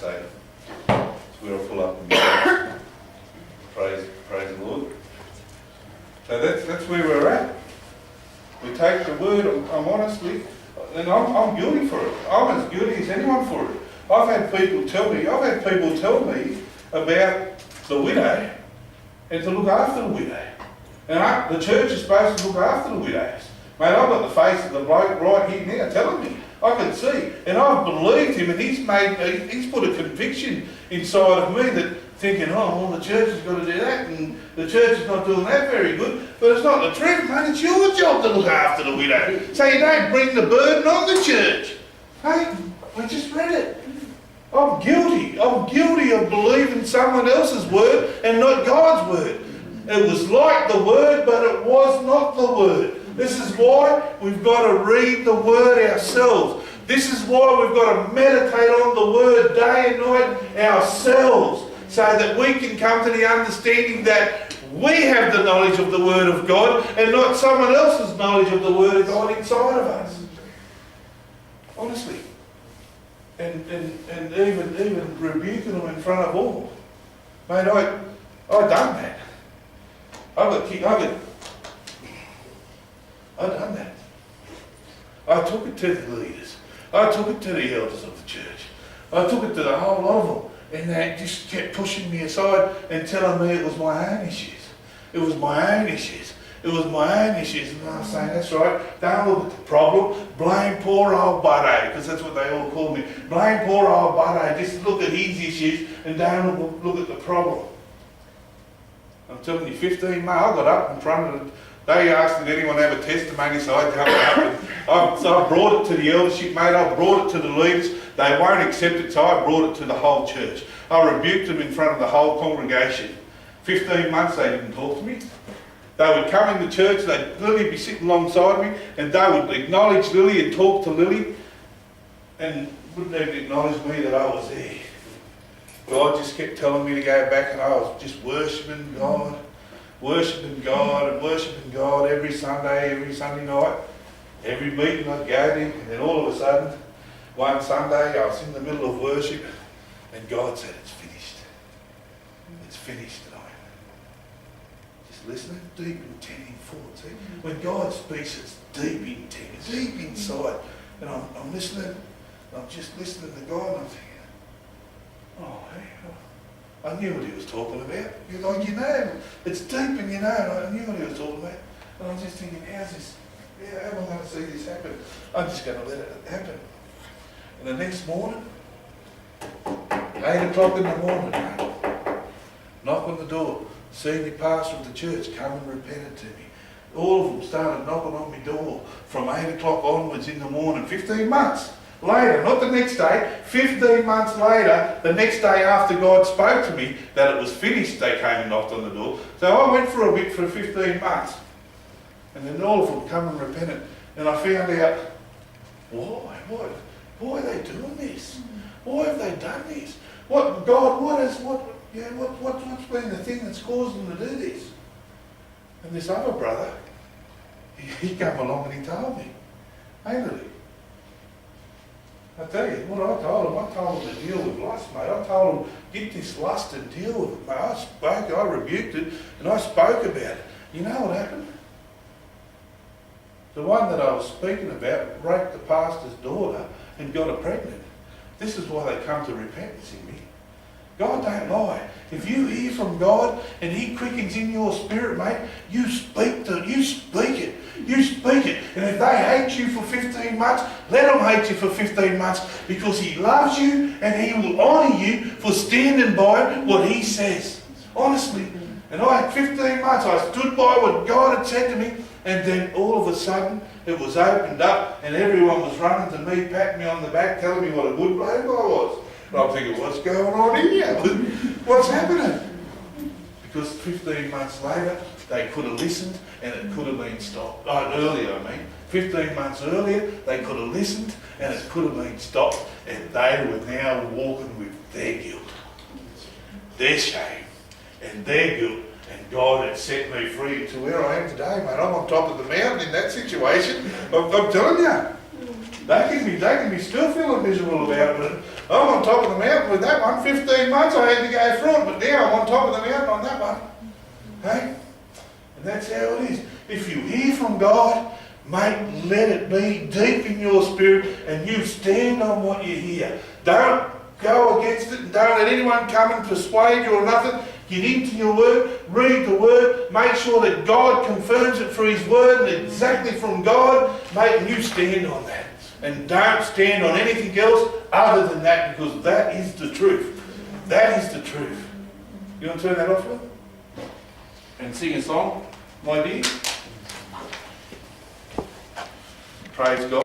say. It's where I pull up and go. Praise the Lord. So that's where we're at. We take the word, I'm honestly, and I'm guilty for it. I'm as guilty as anyone for it. I've had people tell me about the widow and to look after the widow. And the church is supposed to look after the widows. Mate, I've got the face of the bloke right here now telling me. I can see. And I've believed him, and he's put a conviction inside of me that thinking, oh, well, the church has got to do that, and the church is not doing that very good. But it's not the truth, mate. It's your job to look after the widow. So you don't bring the burden on the church. Hey, I just read it. I'm guilty. I'm guilty of believing someone else's word and not God's word. It was like the word, but it was not the word. This is why we've got to read the word ourselves. This is why we've got to meditate on the word day and night ourselves, so that we can come to the understanding that we have the knowledge of the word of God and not someone else's knowledge of the word of God inside of us. Honestly. And even rebuking them in front of all. Mate, I done that. I done that. I took it to the leaders. I took it to the elders of the church. I took it to the whole lot of them. And they just kept pushing me aside and telling me it was my own issues. It was my own issues. It was my own issues. And I was saying, that's right, don't look at the problem. Blame poor old Budden, because that's what they all call me. Blame poor old Budden. Just look at his issues and don't look at the problem. I'm telling you, 15 months, I got up in front of it. They asked, did anyone have a testimony? So I jumped up. So I brought it to the eldership, mate. I brought it to the leaders. They won't accept it, so I brought it to the whole church. I rebuked them in front of the whole congregation. 15 months they didn't talk to me. They would come in the church, Lily would be sitting alongside me, and they would acknowledge Lily and talk to Lily, and wouldn't even acknowledge me that I was there. God just kept telling me to go back, and I was just worshipping God every Sunday night, every meeting I'd go to, and then all of a sudden, one Sunday I was in the middle of worship, and God said, it's finished. It's finished tonight. Just listening, deep intending thoughts. See? When God speaks, it's deep intent, deep inside. And I'm listening, I'm just listening to God, and I'm thinking, oh, hey, I knew what he was talking about. It's deep and and I knew what he was talking about. And I'm just thinking, how am I going to see this happen? I'm just going to let it happen. And the next morning, 8 o'clock in the morning, knock on the door. Senior pastor of the church come and repented to me. All of them started knocking on my door from 8 o'clock onwards in the morning. 15 months later, not the next day, 15 months later, the next day after God spoke to me that it was finished, they came and knocked on the door. So I went for a bit for 15 months. And then all of them come and repented. And I found out, why are they doing this? Why have they done this? What's been the thing that's caused them to do this? And this other brother, he came along and he told me, hey Lily, I tell you what I told him to deal with lust, mate. I told him, get this lust and deal with it, mate. I rebuked it and I spoke about it. You know what happened? The one that I was speaking about raped the pastor's daughter and got her pregnant. This is why they come to repentance in me. God don't lie. If you hear from God and he quickens in your spirit, mate, you speak it. You speak it. And if they hate you for 15 months, let them hate you for 15 months, because he loves you and he will honour you for standing by what he says. Honestly. And I had 15 months, I stood by what God had said to me, and then all of a sudden it was opened up and everyone was running to me, patting me on the back, telling me what a good bloke I was. And I'm thinking, what's going on here? What's happening? Because 15 months later, they could have listened and it could have been stopped. Earlier, 15 months earlier, they could have listened and it could have been stopped, and they were now walking with their guilt, their shame, and their guilt. And God had set me free to where I am today, mate. I'm on top of the mountain in that situation. I'm telling you. They can be still feeling miserable about it, I'm on top of the mountain with that one. 15 months I had to go through it, but now I'm on top of the mountain on that one. Hey? And that's how it is. If you hear from God, mate, let it be deep in your spirit and you stand on what you hear. Don't go against it and don't let anyone come and persuade you or nothing. Get into your word, read the word, make sure that God confirms it through his word and exactly from God, mate, and you stand on that. And don't stand on anything else other than that, because that is the truth. That is the truth. You want to turn that off, Phil? And sing a song, my dear? Praise God.